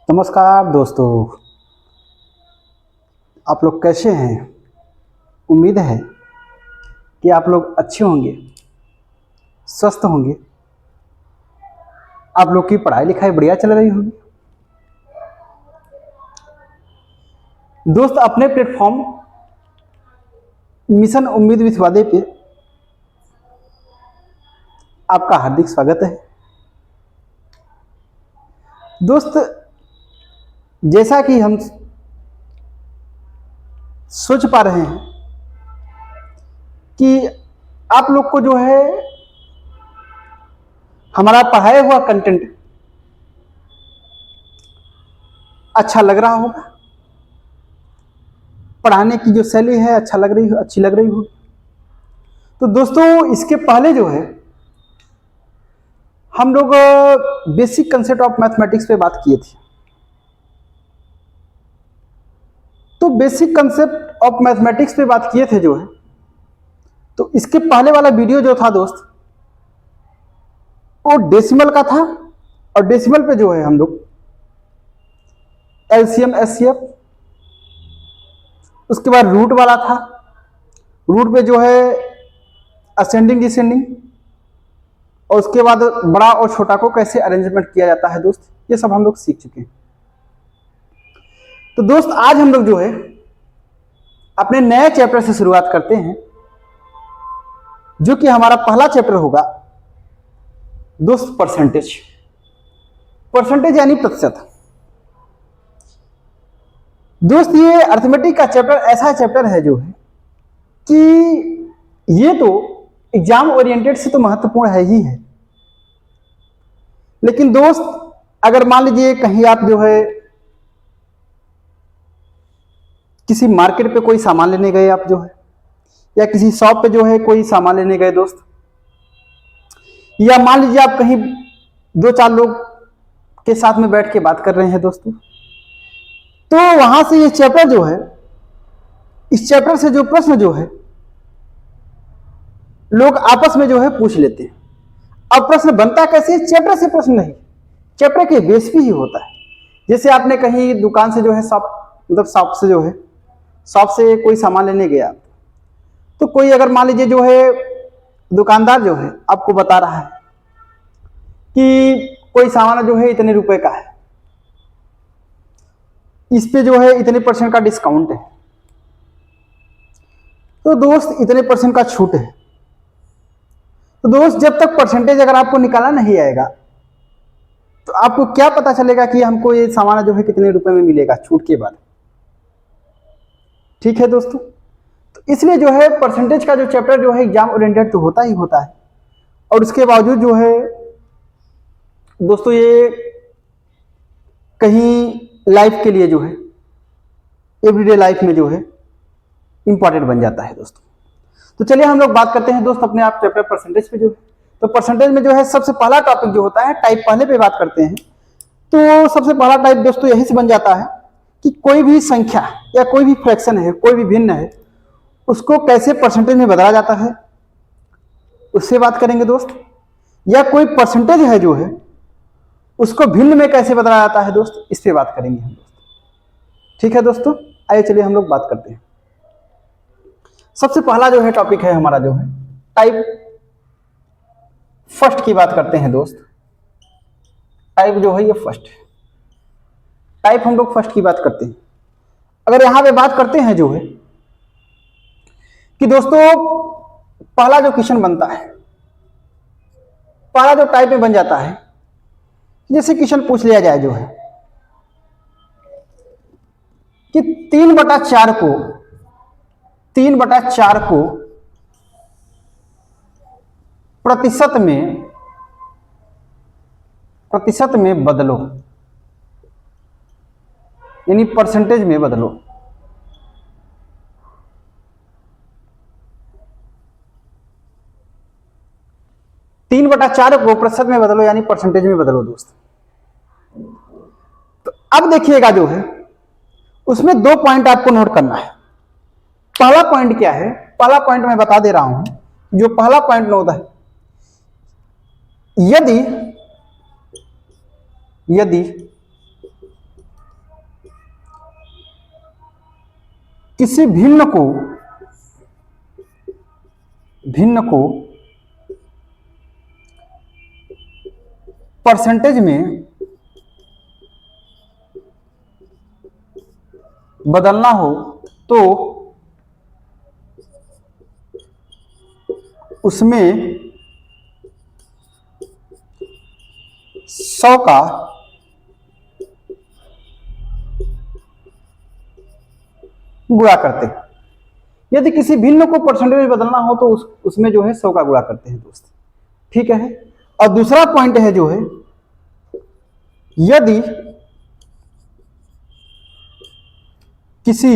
नमस्कार दोस्तों, आप लोग कैसे हैं। उम्मीद है कि आप लोग अच्छे होंगे, स्वस्थ होंगे। आप लोग की पढ़ाई लिखाई बढ़िया चल रही होगी। दोस्त, अपने प्लेटफॉर्म मिशन उम्मीद विथ वादे पे आपका हार्दिक स्वागत है। दोस्त, जैसा कि हम सोच पा रहे हैं कि आप लोग को जो है हमारा पढ़ाया हुआ कंटेंट अच्छा लग रहा होगा, पढ़ाने की जो शैली है अच्छी लग रही होगी। तो दोस्तों, इसके पहले जो है हम लोग बेसिक कंसेप्ट ऑफ मैथमेटिक्स पे बात किए थे। तो बेसिक कंसेप्ट ऑफ मैथमेटिक्स पे बात किए थे जो है, तो इसके पहले वाला वीडियो जो था दोस्त, वो डेसिमल का था। और डेसिमल पे जो है हम लोग एलसीएम एचसीएफ, उसके बाद रूट वाला था। रूट पे जो है असेंडिंग डिसेंडिंग, और उसके बाद बड़ा और छोटा को कैसे अरेंजमेंट किया जाता है दोस्त, ये सब हम लोग सीख चुके हैं। तो दोस्त, आज हम लोग जो है अपने नए चैप्टर से शुरुआत करते हैं, जो कि हमारा पहला चैप्टर होगा दोस्त परसेंटेज। परसेंटेज यानी प्रतिशत। दोस्त, ये अर्थमेटिक का चैप्टर ऐसा चैप्टर है जो है कि ये तो एग्जाम ओरिएंटेड से तो महत्वपूर्ण है ही है। लेकिन दोस्त, अगर मान लीजिए कहीं आप जो है किसी मार्केट पे कोई सामान लेने गए, आप जो है या किसी शॉप पे जो है कोई सामान लेने गए दोस्त, या मान लीजिए आप कहीं दो चार लोग के साथ में बैठ के बात कर रहे हैं दोस्तों, तो वहां से ये चैप्टर जो है, इस चैप्टर से जो प्रश्न जो है लोग आपस में जो है पूछ लेते हैं। अब प्रश्न बनता कैसे? चैप्टर से प्रश्न नहीं, चैप्टर के बेस पे ही होता है। जैसे आपने कहीं दुकान से जो है शॉप से जो है शॉप से कोई सामान लेने गया, तो कोई अगर मान लीजिए जो है दुकानदार जो है आपको बता रहा है कि कोई सामान जो है इतने रुपए का है, इस पे जो है इतने % का डिस्काउंट है, तो दोस्त इतने % का छूट है। तो दोस्त, जब तक परसेंटेज अगर आपको निकाला नहीं आएगा तो आपको क्या पता चलेगा कि हमको ये सामान जो है कितने रुपए में मिलेगा छूट के बाद। ठीक है दोस्तों, तो इसलिए जो है परसेंटेज का जो चैप्टर जो है एग्जाम ओरिएंटेड तो होता ही होता है। और उसके बावजूद जो है दोस्तों ये कहीं लाइफ के लिए जो है एवरीडे लाइफ में जो है इंपॉर्टेंट बन जाता है दोस्तों। तो चलिए हम लोग बात करते हैं दोस्त अपने आप चैप्टर परसेंटेज पे जो है। तो परसेंटेज में जो है सबसे पहला टॉपिक जो होता है टाइप पहले पे बात करते हैं। तो सबसे पहला टाइप दोस्तों यही से बन जाता है कि कोई भी संख्या या कोई भी फ्रैक्शन है, कोई भी भिन्न है, उसको कैसे परसेंटेज में बदला जाता है, उससे बात करेंगे दोस्त। या कोई परसेंटेज है जो है उसको भिन्न में कैसे बदला जाता है दोस्त, इस पे बात करेंगे हम दोस्त। ठीक है दोस्तों, आइए चलिए हम लोग बात करते हैं। सबसे पहला जो है टॉपिक है हमारा जो है टाइप फर्स्ट की बात करते हैं दोस्त। टाइप जो है ये फर्स्ट टाइप, हम लोग फर्स्ट की बात करते हैं। अगर यहां पे बात करते हैं जो है कि दोस्तों पहला जो क्वेश्चन बनता है, पहला जो टाइप में बन जाता है, जैसे क्वेश्चन पूछ लिया जाए जो है कि 3/4 को प्रतिशत में बदलो, यानी परसेंटेज में बदलो। तीन बटा चार को प्रतिशत में बदलो यानी परसेंटेज में बदलो दोस्त। तो अब देखिएगा जो है उसमें 2 पॉइंट आपको नोट करना है। पहला पॉइंट क्या है? पहला पॉइंट मैं बता दे रहा हूं। जो पहला पॉइंट नोट है, यदि किसी भिन्न को परसेंटेज में बदलना हो तो उसमें 100 का गुणा करते हैं। यदि किसी भिन्न को परसेंटेज में बदलना हो तो उसमें जो है 100 का गुणा करते हैं दोस्त। ठीक है। और दूसरा पॉइंट है जो है, यदि किसी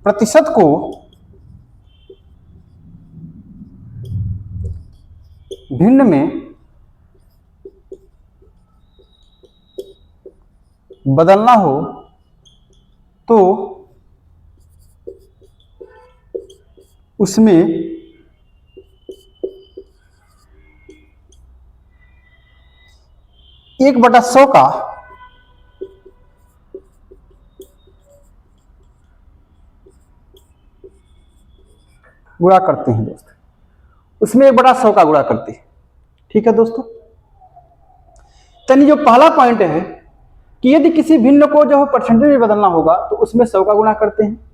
प्रतिशत को भिन्न में बदलना हो तो उसमें 1/100 का गुणा करते हैं दोस्त। उसमें 1/100 का गुणा करते हैं। ठीक है दोस्तों। यानी जो पहला पॉइंट है कि यदि किसी भिन्न को जो है परसेंटेज में बदलना होगा तो उसमें 100 का गुणा करते हैं।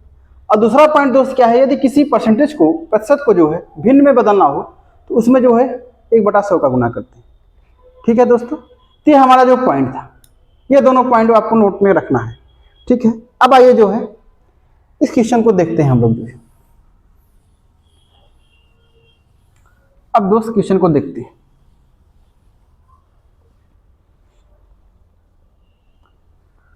और दूसरा पॉइंट दोस्त क्या है, यदि किसी परसेंटेज को प्रतिशत को जो है भिन्न में बदलना हो तो उसमें जो है 1/100 का गुणा करते हैं। ठीक है दोस्तों। तो ये हमारा जो पॉइंट था, ये दोनों पॉइंट आपको नोट में रखना है। ठीक है। अब आइए जो है इस क्वेश्चन को देखते हैं हम लोग जो है। अब दोस्त क्वेश्चन को देखते हैं।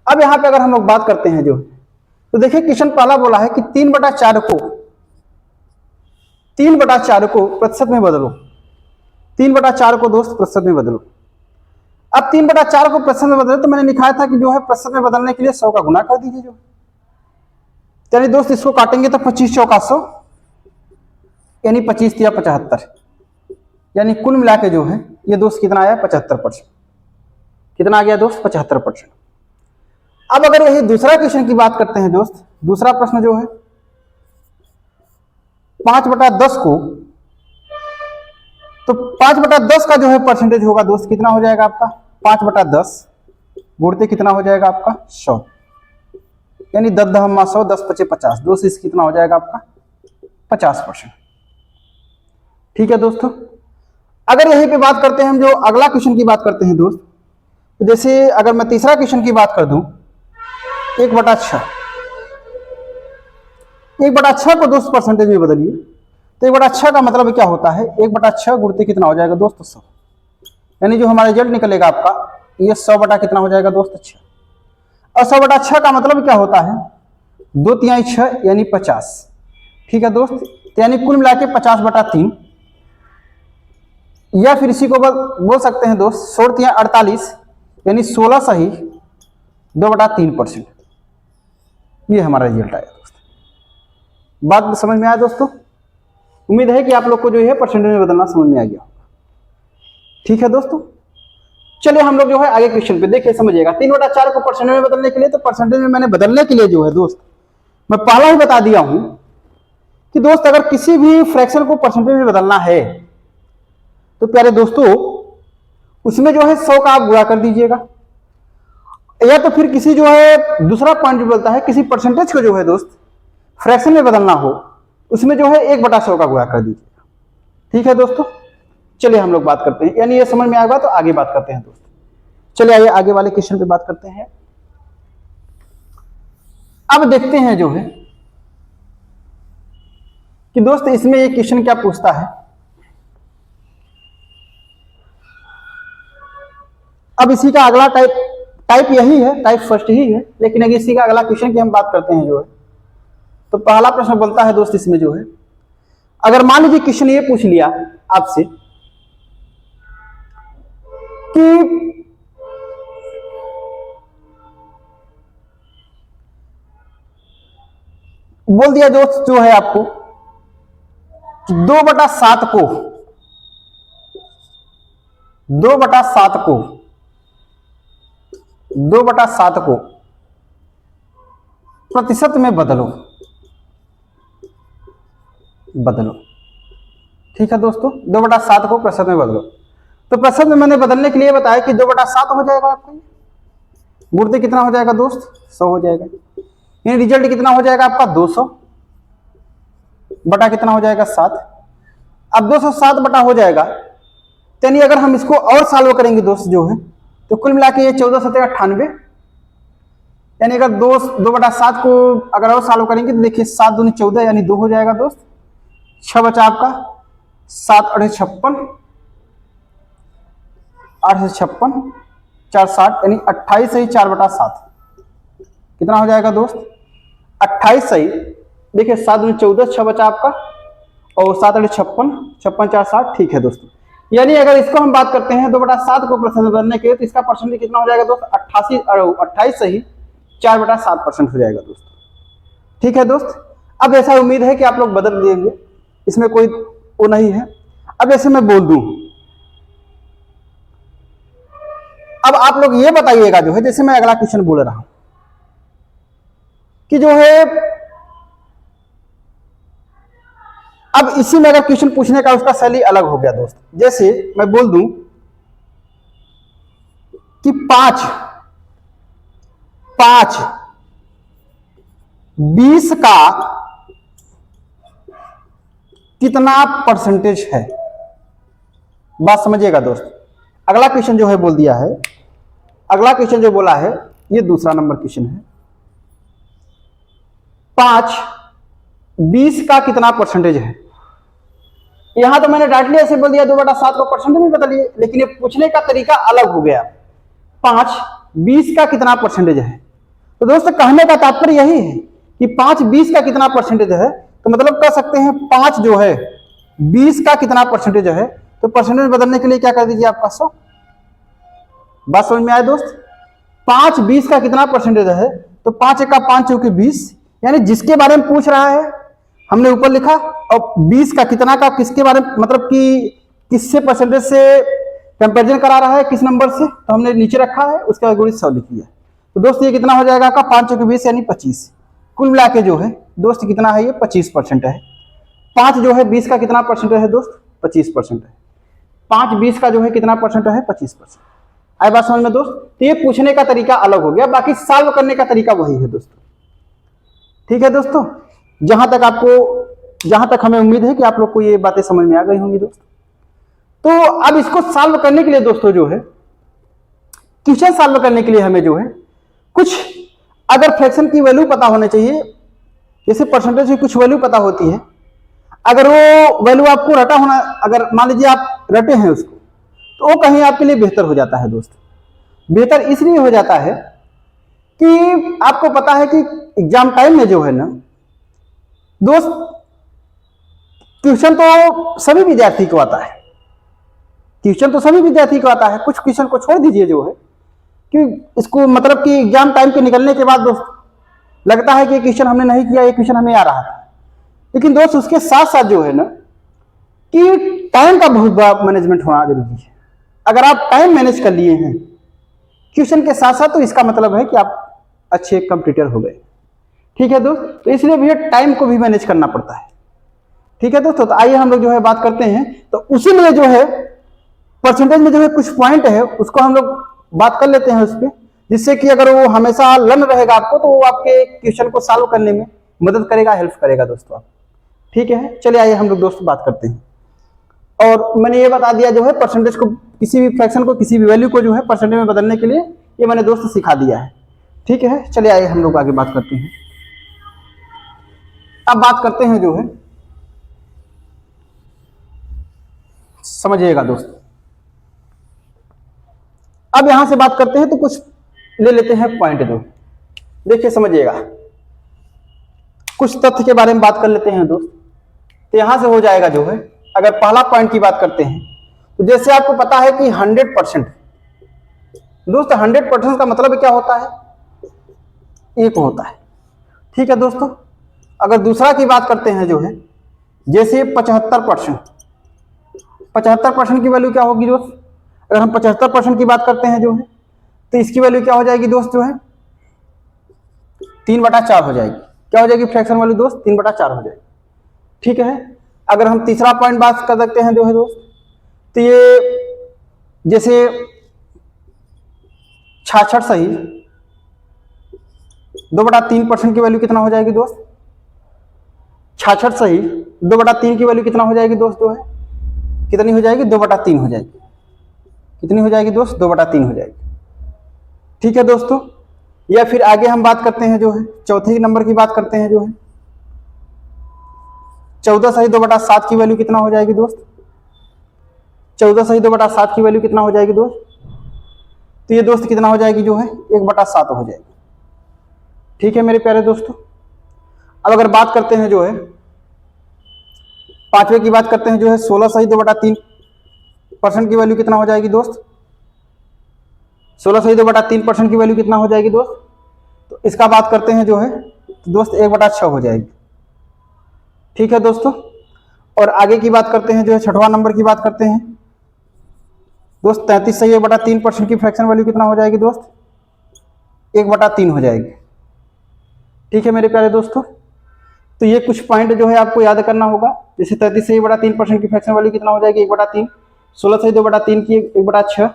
अब यहां पे अगर हम लोग बात करते हैं जो, तो देखिए क्वेश्चन पहला बोला है कि 3/4 को प्रतिशत में बदलो। 3/4 को दोस्त प्रतिशत में बदलो। अब 3/4 को प्रतिशत में बदले तो मैंने लिखा था कि जो है प्रतिशत में बदलने के लिए 100 का गुना कर दीजिए जो। चलिए दोस्त इसको काटेंगे तो 25 चौका 100 यानी 25 या 75, यानी कुल मिला के जो है ये दोस्त कितना आया 75%। कितना आ गया दोस्त 75%। अब अगर यही दूसरा क्वेश्चन की बात करते हैं दोस्त, दूसरा प्रश्न जो है 5/10 को, तो 5/10 का जो है परसेंटेज होगा दोस्त कितना हो जाएगा आपका 5/10 गुणते कितना हो जाएगा आपका 100, यानी 10 दहम्मा 100 10 पचे 50 दोस्त इस कितना हो जाएगा आपका 50%। ठीक है दोस्तों। अगर यहीं पे बात करते हैं हम जो अगला क्वेश्चन की बात करते हैं दोस्त, तो जैसे अगर मैं तीसरा क्वेश्चन की बात कर दूं 1/6, 1/6 को दोस्त परसेंटेज में बदलिए तो 1/6 का मतलब क्या होता है 1/6 गुणते कितना हो जाएगा दोस्त 100, यानी जो हमारा रिजल्ट निकलेगा आपका ये 100 बटा कितना हो जाएगा दोस्त 6। और 100/6 का मतलब क्या होता है 2 तिहाई 6 यानी 50। ठीक है दोस्त। यानी कुल मिला के 50/3, या फिर इसी को बोल सकते हैं दोस्त 16 तिहाई 48 यानी 16 सही 2/3%। ये हमारा रिजल्ट आया दोस्त। बात समझ में आया दोस्तों। उम्मीद है कि आप लोग को जो है परसेंटेज में बदलना समझ में आ गया होगा। ठीक है दोस्तों। चलिए हम लोग जो है आगे क्वेश्चन पे देखिए समझिएगा। 3/4 को परसेंटेज में बदलने के लिए, तो परसेंटेज में मैंने बदलने के लिए जो है दोस्त मैं पहला ही बता दिया हूं कि दोस्त अगर किसी भी फ्रैक्शन को परसेंटेज में बदलना है तो प्यारे दोस्तों उसमें जो है 100 का आप गुणा कर दीजिएगा, या तो फिर किसी जो है दूसरा पॉइंट जो बोलता है किसी परसेंटेज को जो है दोस्त फ्रैक्शन में बदलना हो उसमें जो है 1/100 का गुणा कर दीजिएगा। ठीक है दोस्तों। चलिए हम लोग बात करते हैं, यानी ये समझ में आएगा तो आगे बात करते हैं दोस्त। चलिए आइए आगे वाले क्वेश्चन पे बात करते हैं। अब देखते हैं जो है कि दोस्त इसमें ये क्वेश्चन क्या पूछता है। अब इसी का अगला टाइप यही है, टाइप फर्स्ट ही है, लेकिन अगर इसी का अगला क्वेश्चन की हम बात करते हैं जो है, तो पहला प्रश्न बोलता है दोस्त इसमें जो है, अगर मान लीजिए क्वेश्चन ये पूछ लिया आपसे कि बोल दिया दोस्त जो है आपको 2/7 को 2/7 को प्रतिशत में बदलो। ठीक है दोस्तों, 2/7 को प्रतिशत में बदलो। तो प्रतिशत में मैंने बदलने के लिए बताया कि 2/7 हो जाएगा आपका, गुणते कितना हो जाएगा दोस्त, 100 हो जाएगा। यानी रिजल्ट कितना हो जाएगा आपका 200 बटा कितना हो जाएगा 7। अब 207 बटा हो जाएगा, यानी अगर हम इसको और सॉल्व करेंगे दोस्त जो है, तो कुल मिला के ये 14×7 = 98। यानी अगर 2/7 को अगर और सॉल्व करेंगे तो देखिए 7 दूनी 14 यानी 2 हो जाएगा दोस्त। 6 बचा आपका 7 × 8 = 56, 8 से 56 4 60 यानी 28 सही 4/7 कितना हो जाएगा दोस्त 28 सही। देखिए 7 दूनी 14, 6 बचा आपका और 7 × 8 = 56, 56 4 60 ठीक है दोस्तों। यानी अगर इसको हम बात करते हैं 2/7 को प्रतिशत में बदलने के, तो इसका परसेंटेज कितना हो जाएगा दोस्त 28 सही 4/7% हो जाएगा दोस्त। ठीक है दोस्त, अब ऐसा उम्मीद है कि आप लोग बदल देंगे, इसमें कोई वो नहीं है। अब ऐसे मैं बोल दूं, अब आप लोग ये बताइएगा जो है, जैसे मैं अगला क्वेश्चन बोल रहा हूं कि जो है, अब इसी में अगर क्वेश्चन पूछने का उसका शैली अलग हो गया दोस्त। जैसे मैं बोल दूं कि 5 20 का कितना परसेंटेज है। बात समझिएगा दोस्त, अगला क्वेश्चन जो है बोल दिया है, अगला क्वेश्चन जो बोला है ये दूसरा नंबर क्वेश्चन है। 5 20 का कितना परसेंटेज है। यहां तो मैंने डायरेक्टली ऐसे बोल दिया 2/7 को परसेंटेज में बदलिए, लेकिन ये पूछने का तरीका अलग हो गया। 5 20 का कितना परसेंटेज है। तो दोस्तों कहने का तात्पर्य यही है कि 5 20 का कितना परसेंटेज है, तो मतलब कह सकते हैं 5 जो है 20 का कितना परसेंटेज है, तो परसेंटेज बदलने के लिए क्या कर दीजिए आपका 100। बात समझ में आए दोस्त, 5 20 का कितना परसेंटेज है, तो 5 × 5 = 20, यानी जिसके बारे में पूछ रहा है हमने ऊपर लिखा, और 20 का कितना का किसके बारे में, मतलब कि किससे परसेंटेज से कंपैरिजन करा रहा है, किस नंबर से, तो हमने नीचे रखा है, उसके बाद गुणित 100 लिख दिया। तो दोस्त ये कितना हो जाएगा आपका 5 × 20 यानी 25। कुल मिला के जो है दोस्त कितना है, ये 25% है। 5 जो है 20 का कितना परसेंटेज है दोस्त 25% है। 5 20 का जो है कितना परसेंट है 25%। आई बात समझ में दोस्त। तो ये पूछने का तरीका अलग हो गया, बाकी सॉल्व करने का तरीका वही है दोस्तों। ठीक है दोस्तों, जहां तक हमें उम्मीद है कि आप लोग को ये बातें समझ में आ गई होंगी दोस्तों। तो अब इसको सॉल्व करने के लिए दोस्तों जो है, क्वेश्चन सॉल्व करने के लिए हमें जो है कुछ अगर फ्रैक्शन की वैल्यू पता होनी चाहिए, जैसे परसेंटेज की कुछ वैल्यू पता होती है, अगर वो वैल्यू आपको रटा होना, अगर मान लीजिए आप रटे हैं उसको, तो वो कहीं आपके लिए बेहतर हो जाता है दोस्त। बेहतर इसलिए हो जाता है कि आपको पता है कि एग्जाम टाइम में जो है ना दोस्त, ट्यूशन तो सभी विद्यार्थी को आता है, ट्यूशन तो सभी विद्यार्थी को आता है। कुछ क्वेश्चन को छोड़ दीजिए जो है कि इसको मतलब कि एग्जाम टाइम के निकलने के बाद दोस्त लगता है कि ये क्वेश्चन हमने नहीं किया, ये क्वेश्चन हमें आ रहा था। लेकिन दोस्त उसके साथ साथ जो है ना कि टाइम का बहुत बड़ा मैनेजमेंट होना जरूरी है। अगर आप टाइम मैनेज कर लिए हैं क्वेश्चन के साथ साथ, तो इसका मतलब है कि आप अच्छे कंप्लीटर हो गए। ठीक है दोस्त, तो इसलिए भैया टाइम को भी मैनेज करना पड़ता है। ठीक है दोस्तों, तो आइए हम लोग जो है बात करते हैं। तो उसी में जो है परसेंटेज में जो है कुछ पॉइंट है, उसको हम लोग बात कर लेते हैं उस पर, जिससे कि अगर वो हमेशा लर्न रहेगा आपको, तो वो आपके क्वेश्चन को सॉल्व करने में मदद करेगा, हेल्प करेगा दोस्तों आप। ठीक है, चलिए आइए हम लोग दोस्तों बात करते हैं। और मैंने ये बता दिया जो है परसेंटेज को, किसी भी फ्रैक्शन को, किसी भी वैल्यू को जो है परसेंटेज में बदलने के लिए, ये मैंने दोस्त सिखा दिया है। ठीक है, चलिए आइए हम लोग आगे बात करते हैं। अब बात करते हैं जो है, समझिएगा दोस्त, अब यहां से बात करते हैं तो कुछ ले लेते हैं पॉइंट जो, देखिए समझिएगा, कुछ तथ्य के बारे में बात कर लेते हैं दोस्त। तो यहां से हो जाएगा जो है, अगर पहला पॉइंट की बात करते हैं, तो जैसे आपको पता है कि 100% दोस्त, 100% का मतलब क्या होता है, 1 होता है। ठीक है दोस्तों, अगर दूसरा की बात करते हैं जो है, जैसे 75% की वैल्यू क्या होगी दोस्त, अगर हम 75% की बात करते हैं जो है, तो इसकी वैल्यू क्या हो जाएगी दोस्त जो है 3/4 हो जाएगी। क्या हो जाएगी फ्रैक्शन वैल्यू दोस्त 3/4 हो जाएगी। ठीक है, अगर हम तीसरा पॉइंट बात कर सकते हैं जो है दोस्त, तो ये जैसे 66 सही 2/3% की वैल्यू कितना हो जाएगी दोस्त, 66 सही 2/3 की वैल्यू कितना हो जाएगी दोस्त जो है, कितनी हो जाएगी 2/3 हो जाएगी। कितनी हो जाएगी दोस्त 2/3 हो जाएगी। ठीक है दोस्तों, या फिर आगे हम बात करते हैं जो है चौथे नंबर की बात करते हैं जो है 14 सही 2/7 की वैल्यू कितना हो जाएगी दोस्त, 14 सही 2/7 की वैल्यू कितना हो जाएगी दोस्त, तो ये दोस्त कितना हो जाएगी जो है 1/7 हो जाएगी। ठीक है मेरे प्यारे दोस्तों, अब अगर बात करते हैं जो है पांचवे की बात करते हैं जो है 16 सही 2/3% की वैल्यू कितना हो जाएगी दोस्त, 16 सही 2/3% की वैल्यू कितना हो जाएगी दोस्त, तो इसका बात करते हैं जो है तो दोस्त 1/6 हो जाएगी। ठीक है दोस्तों, और आगे की बात करते हैं जो है छठवां नंबर की बात करते हैं दोस्त 33 सही 1/3% की फ्रैक्शन वैल्यू कितना हो जाएगी दोस्त, 1/3 हो जाएगी। ठीक है मेरे प्यारे दोस्तों, तो ये कुछ पॉइंट जो है आपको याद करना होगा। जैसे 33 सही 1/3% की फ्रैक्शन वैल्यू कितना हो जाएगी 1/3, 16 सही 2/3 की 1/6,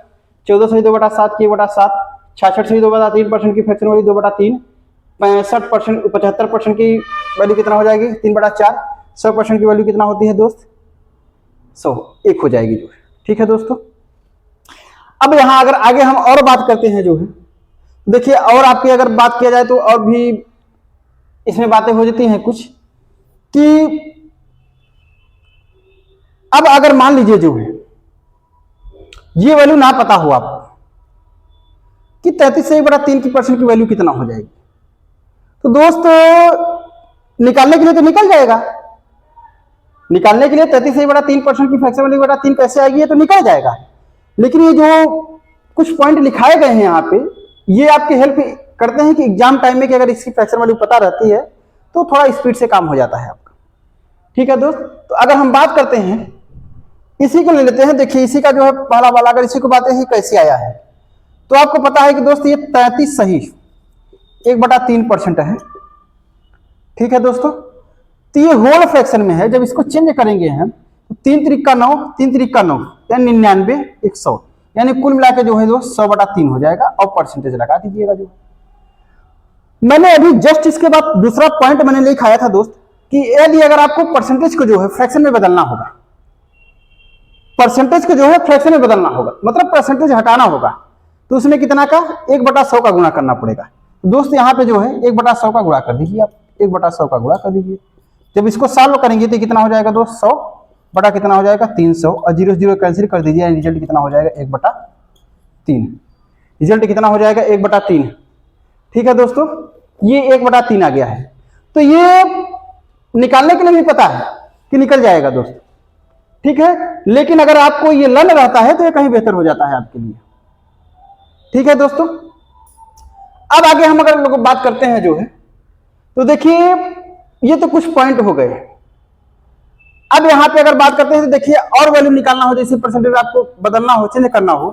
14 सही 2/7 की 1/7, 66 सही 2/3% की फ्रैक्शन वैल्यू 2/3, 75% की वैल्यू कितना हो जाएगी 3/4, 100% की वैल्यू कितना होती है दोस्त 100 1 हो जाएगी जो है। ठीक है दोस्तों, अब यहाँ अगर आगे हम और बात करते हैं जो है देखिए, और आपकी अगर बात किया जाए तो और भी इसमें बातें हो जाती हैं कुछ कि अब अगर मान लीजिए जो है ये वैल्यू ना पता हो आपको कि 33 से 1/3% की वैल्यू कितना हो जाएगी, तो दोस्त निकालने के लिए तो निकल जाएगा। निकालने के लिए 33 से 1/3% की फ्रैक्शन वैल्यू 1/3 कैसे आएगी, ये तो निकल जाएगा। लेकिन ये जो कुछ पॉइंट लिखाए गए हैं यहाँ पे, ये आपकी हेल्प करते हैं कि एग्जाम टाइम में कि अगर इसकी फ्रैक्शन वैल्यू पता रहती है तो थोड़ा स्पीड से काम हो जाता है आपका। ठीक है दोस्त, तो अगर हम बात करते हैं इसी को ले लेते हैं। देखिए इसी का जो है पहला वाला, अगर इसी को बात है कैसे आया है, तो आपको पता है कि दोस्त ये 33 सही 1/3% है। ठीक है दोस्तों, तो ये होल फ्रैक्शन में है। जब इसको चेंज करेंगे हम तो 3 त्रिक का 9, 3 त्रिक का 9 यानी 99, 100 यानी कुल मिला के जो है दोस्त 100/3 हो जाएगा। और परसेंटेज लगा दीजिएगा। जो मैंने अभी जस्ट इसके बाद दूसरा पॉइंट मैंने लिखाया था दोस्त कि यदि अगर आपको परसेंटेज को जो है फ्रैक्शन में बदलना होगा, परसेंटेज को जो है फ्रैक्शन में बदलना होगा, मतलब परसेंटेज हटाना होगा, तो उसमें कितना का 1/100 का गुणा करना पड़ेगा। तो दोस्त यहाँ पे जो है 1/100 का गुणा कर दीजिए आप, 1/100 का गुणा कर दीजिए। जब इसको सॉल्व करेंगे तो कितना हो जाएगा दोस्त 100 बटा कितना हो जाएगा 300 और 0 0 कैंसिल कर दीजिए। रिजल्ट कितना हो जाएगा 1/3। रिजल्ट कितना हो जाएगा 1/3। ठीक है दोस्तों, ये 1/3 आ गया है। तो ये निकालने के लिए भी पता है कि निकल जाएगा दोस्त। ठीक है, लेकिन अगर आपको ये लन रहता है तो ये कहीं बेहतर हो जाता है आपके लिए। ठीक है दोस्तों, अब आगे हम अगर लोग बात करते हैं जो है, तो देखिए ये तो कुछ पॉइंट हो गए। अब यहां पे अगर बात करते हैं तो देखिए और वैल्यू निकालना हो, जैसे परसेंटेज आपको बदलना हो, चेंज करना हो।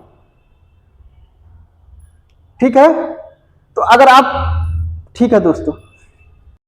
ठीक है, तो अगर आप, ठीक है दोस्तों,